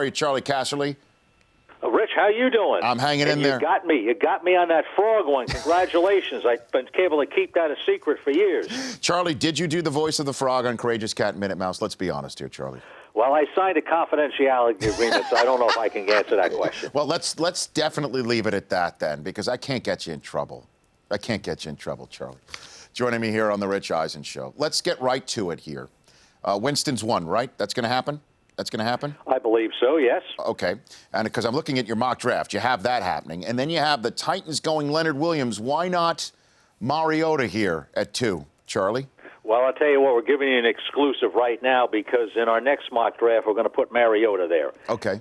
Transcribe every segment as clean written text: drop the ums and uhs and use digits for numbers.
are you, Charley Casserly? Rich, how you doing? I'm hanging in there. You got me. You got me on that frog one. Congratulations. I've been able to keep that a secret for years. Charlie, did you do the voice of the frog on Courageous Cat and Minute Mouse? Let's be honest here, Charlie. Well, I signed a confidentiality agreement, so I don't know if I can answer that question. Well, let's definitely leave it at that then, because I can't get you in trouble. I can't get you in trouble, Charlie. Joining me here on the Rich Eisen Show. Let's get right to it here. Winston's won, right? That's going to happen? That's going to happen? I believe so, yes. Okay. And because I'm looking at your mock draft, you have that happening. And then you have the Titans going Leonard Williams. Why not Mariota here at 2, Charlie? Well, I'll tell you what, we're giving you an exclusive right now because in our next mock draft, we're going to put Mariota there. Okay.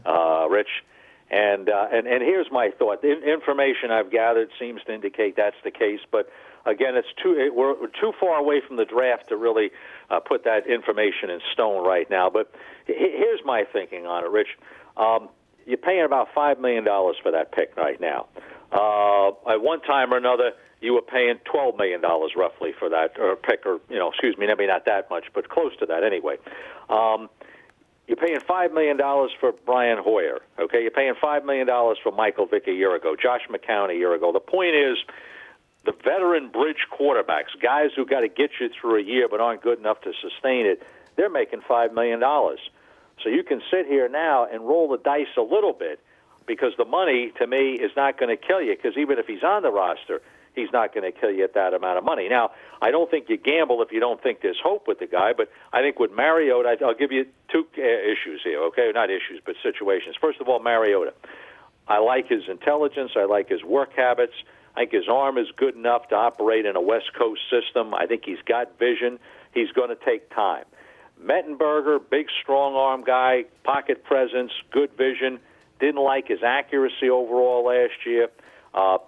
Rich. And here's my thought. The information I've gathered seems to indicate that's the case, but again, we're too far away from the draft to really put that information in stone right now. But here's my thinking on it, Rich. You're paying about $5 million for that pick right now. At one time or another, you were paying $12 million roughly for that pick, or maybe not that much, but close to that anyway. You're paying $5 million for Brian Hoyer. Okay, you're paying $5 million for Michael Vick a year ago, Josh McCown a year ago. The point is, the veteran bridge quarterbacks, guys who got to get you through a year but aren't good enough to sustain it, they're making $5 million. So you can sit here now and roll the dice a little bit because the money, to me, is not going to kill you because even if he's on the roster, he's not going to kill you at that amount of money. Now, I don't think you gamble if you don't think there's hope with the guy, but I think with Mariota, I'll give you two issues here, okay? Not issues, but situations. First of all, Mariota. I like his intelligence. I like his work habits. I think his arm is good enough to operate in a West Coast system. I think he's got vision. He's going to take time. Mettenberger, big, strong-arm guy, pocket presence, good vision. Didn't like his accuracy overall last year.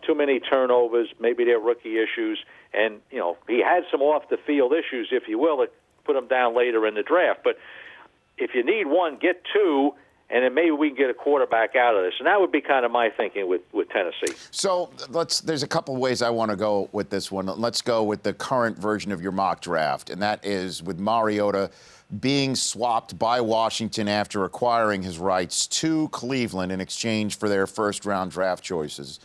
Too many turnovers, maybe they're rookie issues. And, he had some off-the-field issues, if you will, that put him down later in the draft. But if you need one, get two, and then maybe we can get a quarterback out of this. And that would be kind of my thinking with Tennessee. So there's a couple ways I want to go with this one. Let's go with the current version of your mock draft, and that is with Mariota being swapped by Washington after acquiring his rights to Cleveland in exchange for their first-round draft choices.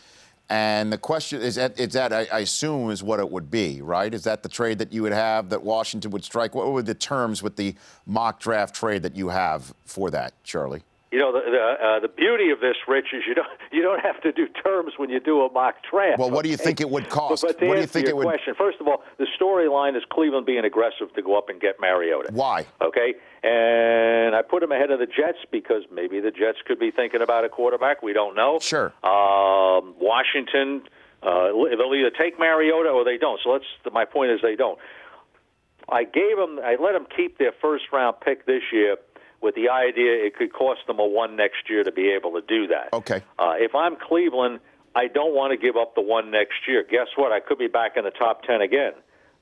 And the question is that I assume is what it would be, right? Is that the trade that you would have that Washington would strike? What were the terms with the mock draft trade that you have for that, Charlie? The beauty of this, Rich, is you don't have to do terms when you do a mock draft. Well, what do you think it would cost? But to what do you answer think your question, first of all, the storyline is Cleveland being aggressive to go up and get Mariota. Why? Okay, and I put him ahead of the Jets because maybe the Jets could be thinking about a quarterback. We don't know. Sure. Washington, they'll either take Mariota or they don't. So my point is they don't. I let them keep their first-round pick this year with the idea it could cost them a 1 next year to be able to do that. Okay. If I'm Cleveland, I don't want to give up the 1 next year. Guess what? I could be back in the top 10 again.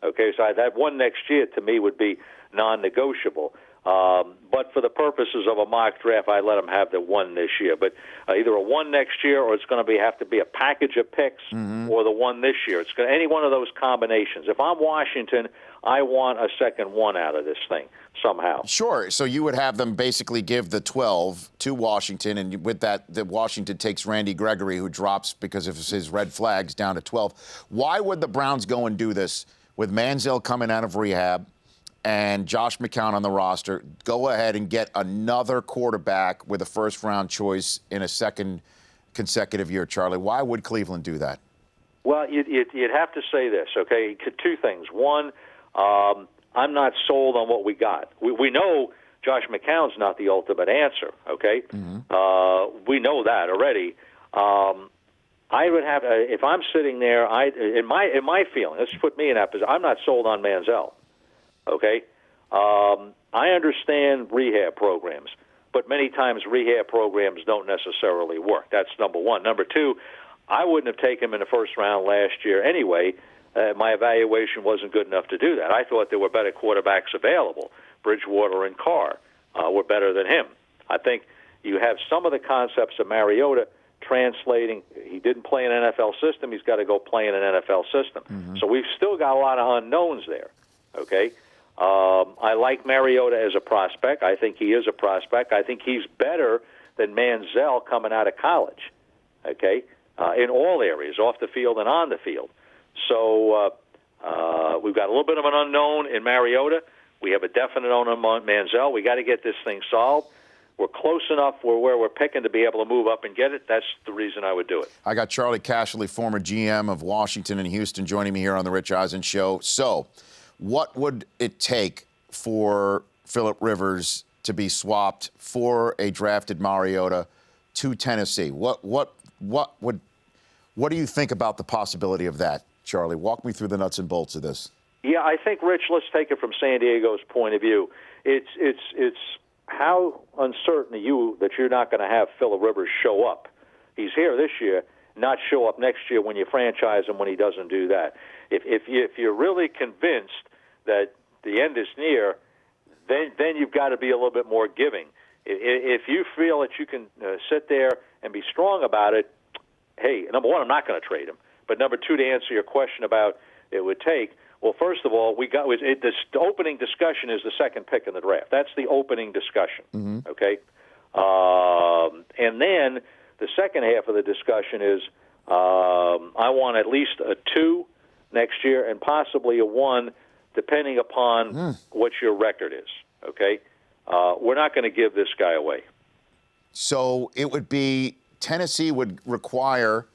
Okay, so that 1 next year to me would be non-negotiable. But for the purposes of a mock draft, I let them have the 1 this year. But either a 1 next year or it's going to have to be a package of picks or the 1 this year. It's any one of those combinations. If I'm Washington, I want a second 1 out of this thing somehow. Sure. So you would have them basically give the 12 to Washington, and with that, Washington takes Randy Gregory, who drops because of his red flags, down to 12. Why would the Browns go and do this with Manziel coming out of rehab and Josh McCown on the roster? Go ahead and get another quarterback with a first-round choice in a second consecutive year, Charlie. Why would Cleveland do that? Well, you'd have to say this, okay? Two things. One, I'm not sold on what we got. We know Josh McCown's not the ultimate answer, okay? We know that already. I would have, if I'm sitting there, in my feeling, let's put me in that position, I'm not sold on Manziel, okay? I understand rehab programs, but many times rehab programs don't necessarily work. That's number one. Number two, I wouldn't have taken him in the first round last year anyway. My evaluation wasn't good enough to do that. I thought there were better quarterbacks available. Bridgewater and Carr were better than him. I think you have some of the concepts of Mariota translating. He didn't play in an NFL system. He's got to go play in an NFL system. So we've still got a lot of unknowns there, okay? I like Mariota as a prospect. I think he is a prospect. I think he's better than Manziel coming out of college, okay, in all areas, off the field and on the field. So we've got a little bit of an unknown in Mariota. We have a definite unknown in Manziel. We got to get this thing solved. We're close enough where we're picking to be able to move up and get it. That's the reason I would do it. I got Charley Casserly, former GM of Washington and Houston, joining me here on the Rich Eisen Show. So, what would it take for Phillip Rivers to be swapped for a drafted Mariota to Tennessee? What do you think about the possibility of that, Charlie? Walk me through the nuts and bolts of this. Yeah, I think, Rich, let's take it from San Diego's point of view. It's how uncertain are you that you're not going to have Phillip Rivers show up? He's here this year, not show up next year when you franchise him when he doesn't do that. If you're really convinced that the end is near, then you've got to be a little bit more giving. If you feel that you can sit there and be strong about it, hey, number one, I'm not going to trade him. But number two, to answer your question about it would take, well, first of all, the opening discussion is the second pick in the draft. That's the opening discussion, okay? And then the second half of the discussion is I want at least a 2 next year and possibly a 1, depending upon what your record is, okay? We're not going to give this guy away. So it would be Tennessee would require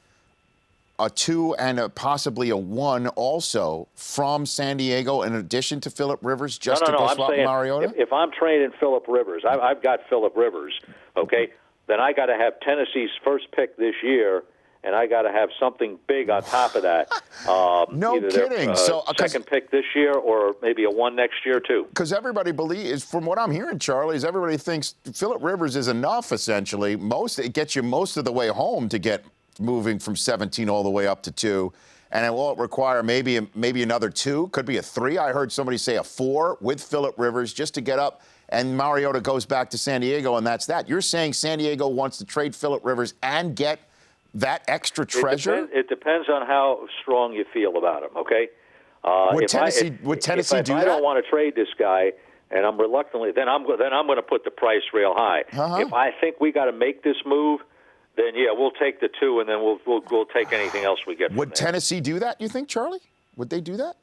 a 2 and possibly a 1 also from San Diego in addition to Phillip Rivers to go swap Mariota? If I'm trading Phillip Rivers, I've got Phillip Rivers, okay, then I got to have Tennessee's first pick this year, and I got to have something big on top of that. No kidding. So second pick this year or maybe a 1 next year, too. Because everybody believes, from what I'm hearing, Charlie, is everybody thinks Phillip Rivers is enough, essentially. It gets you most of the way home to get moving from 17 all the way up to 2. And it will require maybe another 2, could be a 3. I heard somebody say a 4 with Phillip Rivers just to get up, and Mariota goes back to San Diego, and that's that. You're saying San Diego wants to trade Phillip Rivers and get that extra treasure? It depends on how strong you feel about him, okay? Would Tennessee do that? If I don't want to trade this guy, and I'm reluctantly, then I'm going to put the price real high. If I think we got to make this move, then yeah, we'll take the 2, and then we'll take anything else we get. Would Tennessee do that? You think, Charlie? Would they do that?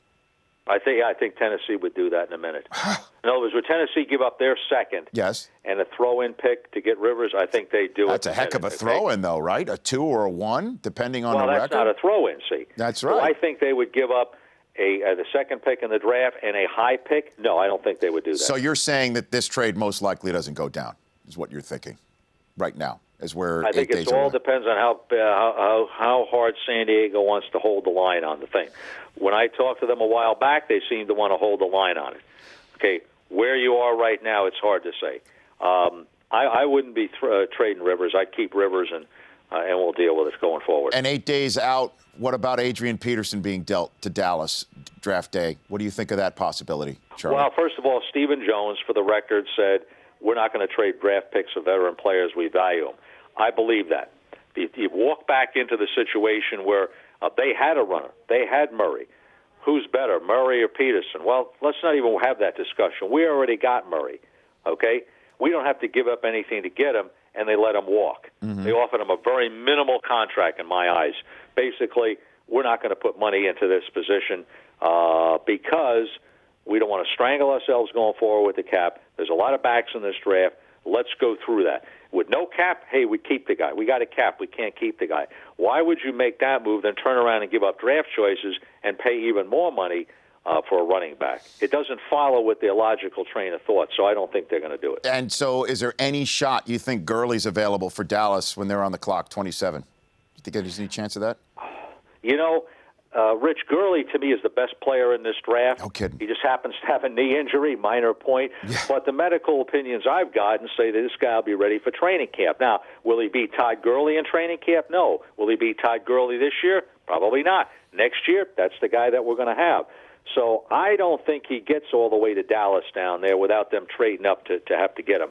I think Tennessee would do that in a minute. In other words, would Tennessee give up their second? Yes. And a throw-in pick to get Rivers? I think they do. That's a heck of a throw-in, though, right? A 2 or a 1, depending on the record. Well, that's not a throw-in. See, that's right. So I think they would give up the second pick in the draft and a high pick. No, I don't think they would do that. So you're saying that this trade most likely doesn't go down, is what you're thinking, right now? Is where I think it all depends on how hard San Diego wants to hold the line on the thing. When I talked to them a while back, they seemed to want to hold the line on it. Okay, where you are right now, it's hard to say. I wouldn't be trading Rivers. I'd keep Rivers, and we'll deal with it going forward. And 8 days out, what about Adrian Peterson being dealt to Dallas draft day? What do you think of that possibility, Charlie? Well, first of all, Stephen Jones, for the record, said we're not going to trade draft picks of veteran players. We value them. I believe that. You walk back into the situation where they had a runner. They had Murray. Who's better, Murray or Peterson? Well, let's not even have that discussion. We already got Murray, okay? We don't have to give up anything to get him, and they let him walk. They offered him a very minimal contract in my eyes. Basically, we're not going to put money into this position because we don't want to strangle ourselves going forward with the cap. There's a lot of backs in this draft. Let's go through that. With no cap, hey, we keep the guy. We got a cap. We can't keep the guy. Why would you make that move, then turn around and give up draft choices and pay even more money for a running back? It doesn't follow with their logical train of thought, so I don't think they're going to do it. And so is there any shot you think Gurley's available for Dallas when they're on the clock, 27? Do you think there's any chance of that? You know, Rich Gurley, to me, is the best player in this draft. No kidding. He just happens to have a knee injury, minor point. Yeah. But the medical opinions I've gotten say that this guy will be ready for training camp. Now, will he beat Todd Gurley in training camp? No. Will he beat Todd Gurley this year? Probably not. Next year, that's the guy that we're going to have. So I don't think he gets all the way to Dallas down there without them trading up to have to get him.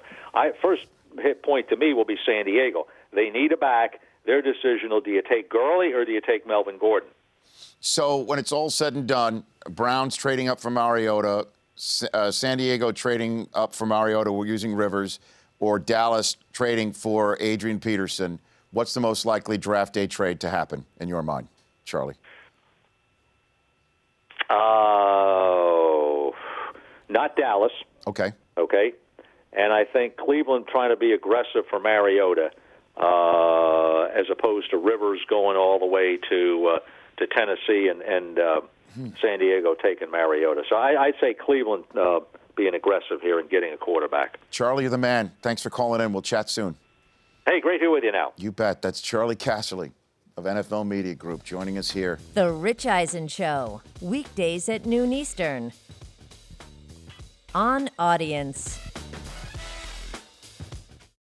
First hit point to me will be San Diego. They need a back. Their decision will, do you take Gurley or do you take Melvin Gordon? So when it's all said and done, Browns trading up for Mariota, San Diego trading up for Mariota, we're using Rivers. or Dallas trading for Adrian Peterson, what's the most likely draft day trade to happen in your mind, Charlie? Not Dallas. Okay. Okay. And I think Cleveland trying to be aggressive for Mariota, as opposed to Rivers going all the way to Tennessee and San Diego taking Mariota. So I'd say Cleveland being aggressive here and getting a quarterback. Charlie, you're the man. Thanks for calling in. We'll chat soon. Hey, great to be with you now. You bet. That's Charley Casserly of NFL Media Group joining us here. The Rich Eisen Show, weekdays at noon Eastern. On Audience.